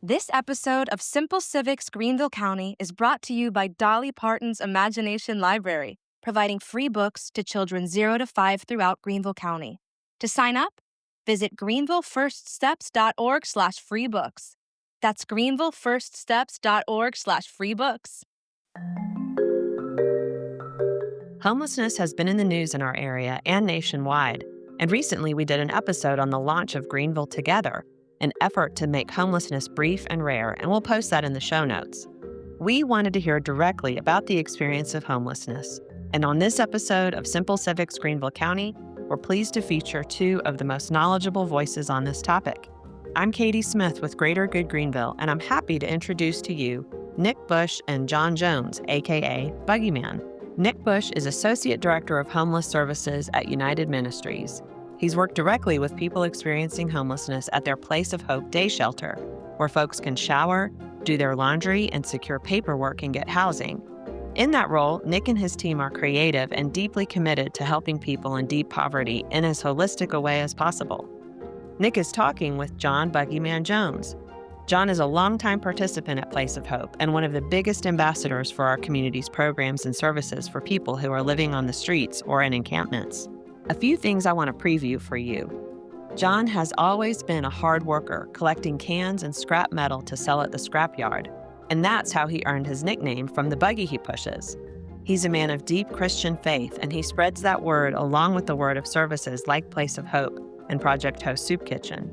This episode of Simple Civics Greenville County is brought to you by Dolly Parton's Imagination Library, providing free books to children 0 to 5 throughout Greenville County. To sign up, visit greenvillefirststeps.org/freebooks. That's greenvillefirststeps.org/freebooks. Homelessness has been in the news in our area and nationwide, and recently we did an episode on the launch of Greenville Together, an effort to make homelessness brief and rare, and we'll post that in the show notes. We wanted to hear directly about the experience of homelessness, and on this episode of Simple Civics Greenville County, we're pleased to feature two of the most knowledgeable voices on this topic. I'm Katie Smith with Greater Good Greenville, and I'm happy to introduce to you Nick Bush and John Jones, aka Buggy Man. Nick Bush is Associate Director of Homeless Services at United Ministries. He's worked directly with people experiencing homelessness at their Place of Hope day shelter, where folks can shower, do their laundry, and secure paperwork and get housing. In that role, Nick and his team are creative and deeply committed to helping people in deep poverty in as holistic a way as possible. Nick is talking with John Buggy Man Jones. John is a longtime participant at Place of Hope and one of the biggest ambassadors for our community's programs and services for people who are living on the streets or in encampments. A few things I want to preview for you. John has always been a hard worker, collecting cans and scrap metal to sell at the scrapyard, and that's how he earned his nickname from the buggy he pushes. He's a man of deep Christian faith, and he spreads that word along with the word of services like Place of Hope and Project Host Soup Kitchen.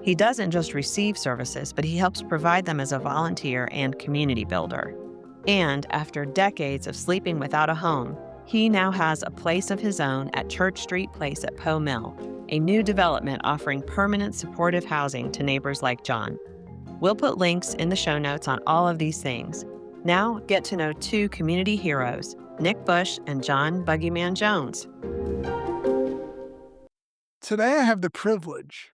He doesn't just receive services, but he helps provide them as a volunteer and community builder. And after decades of sleeping without a home, he now has a place of his own at Church Street Place at Poe Mill, a new development offering permanent supportive housing to neighbors like John. We'll put links in the show notes on all of these things. Now, get to know two community heroes, Nick Bush and John Buggy Man Jones. Today I have the privilege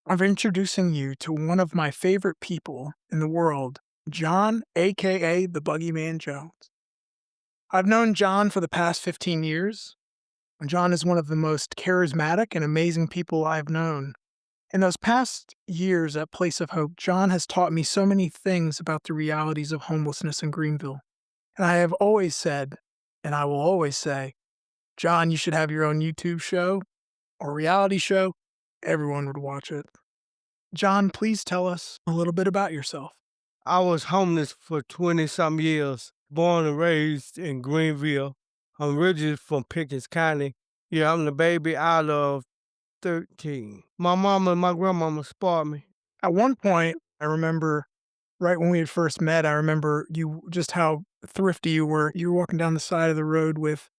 of introducing you to one of my favorite people in the world, John, aka the Buggy Man Jones. I've known John for the past 15 years. John is one of the most charismatic and amazing people I've known. In those past years at Place of Hope, John has taught me so many things about the realities of homelessness in Greenville. And I have always said, and I will always say, John, you should have your own YouTube show or reality show. Everyone would watch it. John, please tell us a little bit about yourself. I was homeless for 20-some years, born and raised in Greenville. I'm originally from Pickens County. Yeah, I'm the baby out of 13. My mama and my grandmama spoiled me. At one point, I remember right when we had first met, I remember you just how thrifty you were. You were walking down the side of the road with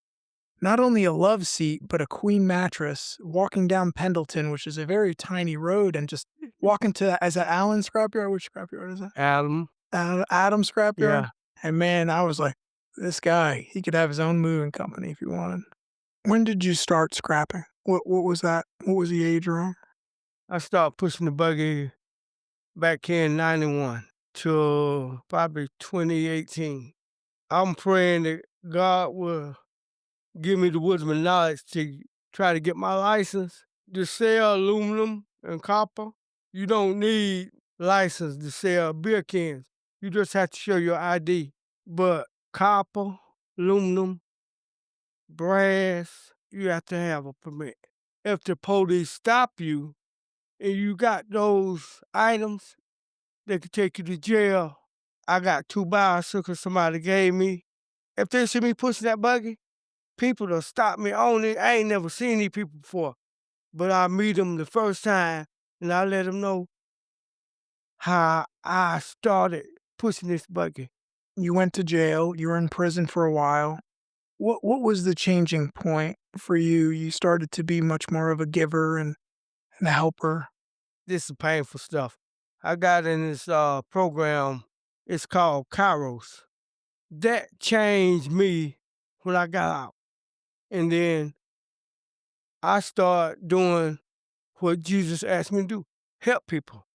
not only a love seat, but a queen mattress, walking down Pendleton, which is a very tiny road, and just walking to, is that Allen Scrapyard? Which scrapyard is that? Adam. Adam Scrapyard? Yeah. And man, I was like, this guy, he could have his own moving company if he wanted. When did you start scrapping? What was that? What was the age around? I started pushing the buggy back in 91 to probably 2018. I'm praying that God will give me the wisdom and knowledge to try to get my license to sell aluminum and copper. You don't need license to sell beer cans. You just have to show your ID. But copper, aluminum, brass, you have to have a permit. If the police stop you and you got those items, they could take you to jail. I got 2 bicycles somebody gave me. If they see me pushing that buggy, people will stop me on it. I ain't never seen these people before. But I meet them the first time and I let them know how I started pushing this buggy. You went to jail. You were in prison for a while. What was the changing point for you? You started to be much more of a giver and a helper. This is painful stuff. I got in this program. It's called Kairos. That changed me when I got out. And then I started doing what Jesus asked me to do, help people.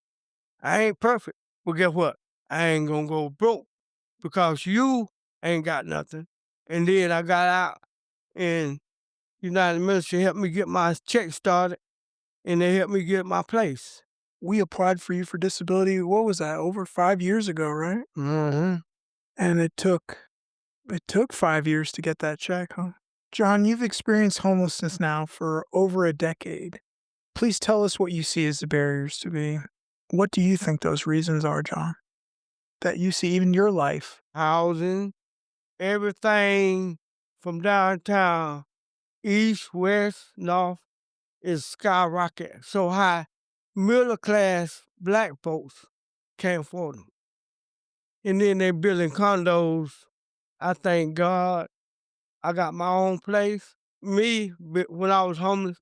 I ain't perfect, but guess what? I ain't gonna go broke because you ain't got nothing. And then I got out and United Ministry helped me get my check started and they helped me get my place. we applied for you for disability. What was that? Over 5 years ago, right? Mm-hmm. And it took 5 years to get that check, huh? John, you've experienced homelessness now for over a decade. Please tell us what you see as the barriers to be. What do you think those reasons are, John, that you see even in your life? Housing, everything from downtown, east, west, north, is skyrocketing so high. Middle class black folks can't afford them. And then they building condos. I thank God I got my own place. When I was homeless,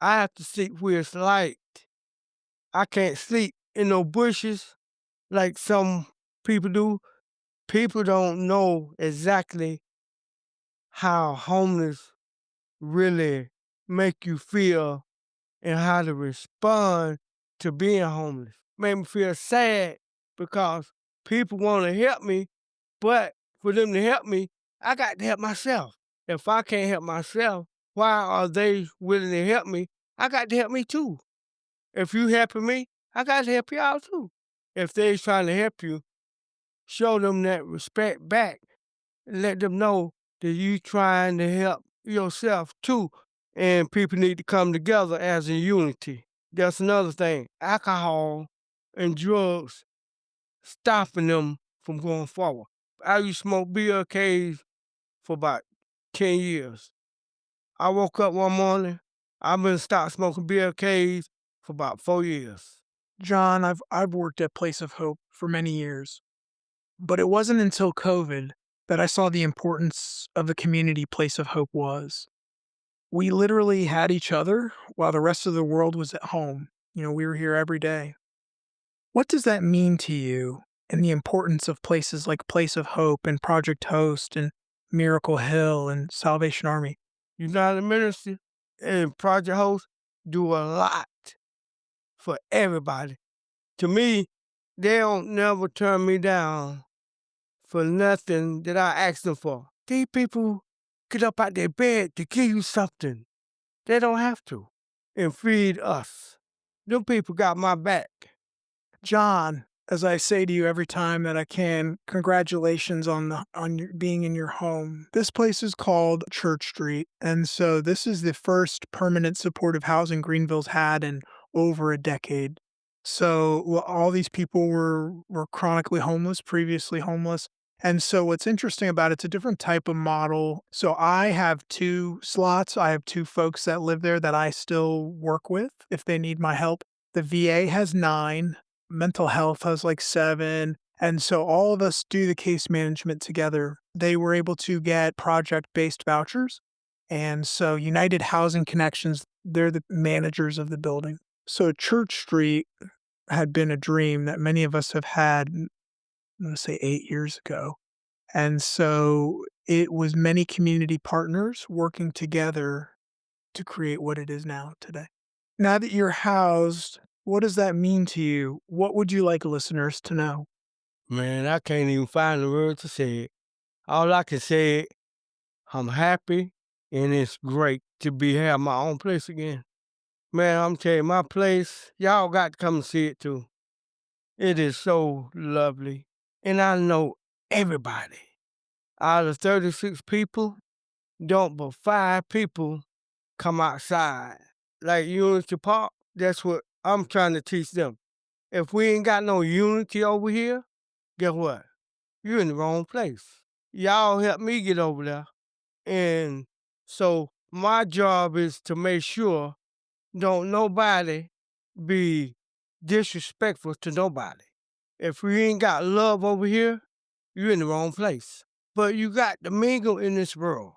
I have to sleep where it's light. I can't sleep in no bushes like some people do. People don't know exactly how homeless really make you feel and how to respond to being homeless. Made me feel sad because people want to help me, but for them to help me, I got to help myself. If I can't help myself, why are they willing to help me? I got to help me too. If you helping me, I got to help you out too. If they's trying to help you, show them that respect back. Let them know that you trying to help yourself too. And people need to come together as a unity. That's another thing. Alcohol and drugs stopping them from going forward. I used to smoke BLKs for about 10 years. I woke up one morning, I've been stopped smoking BLKs for about 4 years. John, I've worked at Place of Hope for many years, but it wasn't until COVID that I saw the importance of the community Place of Hope was. We literally had each other while the rest of the world was at home. We were here every day. What does that mean to you and the importance of places like Place of Hope and Project Host and Miracle Hill and Salvation Army? United Ministry and Project Host do a lot for everybody. To me, they don't never turn me down for nothing that I ask them for. These people get up out their bed to give you something. They don't have to. And feed us. Them people got my back. John, as I say to you every time that I can, congratulations on being in your home. This place is called Church Street, and so this is the first permanent supportive housing Greenville's had in over a decade. So all these people were chronically homeless, previously homeless. And so what's interesting about it's a different type of model. So I have 2 slots. I have 2 folks that live there that I still work with if they need my help. The VA has 9. Mental health has like 7. And so all of us do the case management together. They were able to get project-based vouchers. And so United Housing Connections, they're the managers of the building. So Church Street had been a dream that many of us have had, I'm going to say 8 years ago. And so it was many community partners working together to create what it is now today. Now that you're housed, what does that mean to you? What would you like listeners to know? Man, I can't even find the words to say it. All I can say is I'm happy and it's great to have my own place again. Man, I'm telling you, my place, y'all got to come and see it too. It is so lovely. And I know everybody. Out of 36 people, don't but 5 people come outside. Like Unity Park, that's what I'm trying to teach them. If we ain't got no unity over here, guess what? You're in the wrong place. Y'all help me get over there. And so my job is to make sure don't nobody be disrespectful to nobody. If we ain't got love over here, you're in the wrong place. But you got to mingle in this world.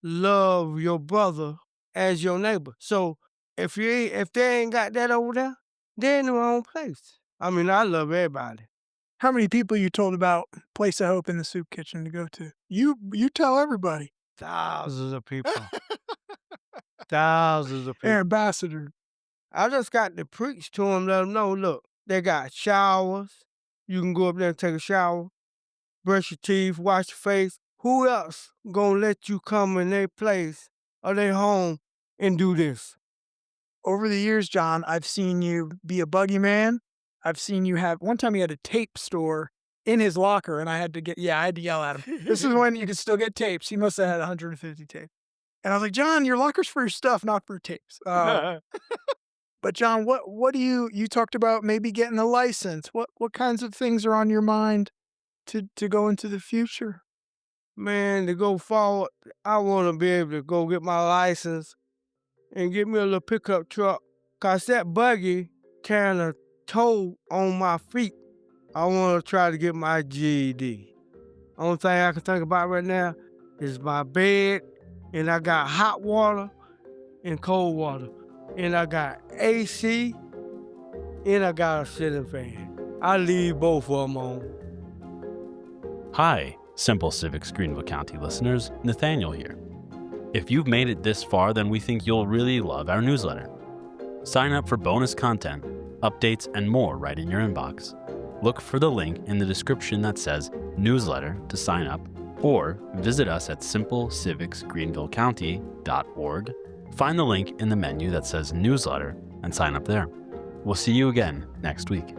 Love your brother as your neighbor. So if they ain't got that over there, they're in the wrong place. I mean, I love everybody. How many people you told about Place of Hope in the Soup Kitchen to go to? You tell everybody. Thousands of people. Thousands of people. Ambassador. I just got to preach to them, let them know, look, they got showers. You can go up there and take a shower, brush your teeth, wash your face. Who else gonna let you come in their place or their home and do this? over the years, John, I've seen you be a Buggy Man. I've seen you have, one time he had a tape store in his locker, and I had to yell at him. This is when you could still get tapes. He must have had 150 tapes. And I was like, John, your locker's for your stuff, not for tapes. But John, what do you talked about maybe getting a license. What kinds of things are on your mind to go into the future? Man, to go forward, I want to be able to go get my license and get me a little pickup truck. Cause that buggy carrying a tow on my feet. I want to try to get my GED. Only thing I can think about right now is my bed, and I got hot water and cold water, and I got AC, and I got a ceiling fan. I leave both of them on. Hi, Simple Civics Greenville County listeners, Nathaniel here. If you've made it this far, then we think you'll really love our newsletter. Sign up for bonus content, updates, and more right in your inbox. Look for the link in the description that says newsletter to sign up, or visit us at simpleCivicsGreenvilleCounty.org. Find the link in the menu that says newsletter and sign up there. We'll see you again next week.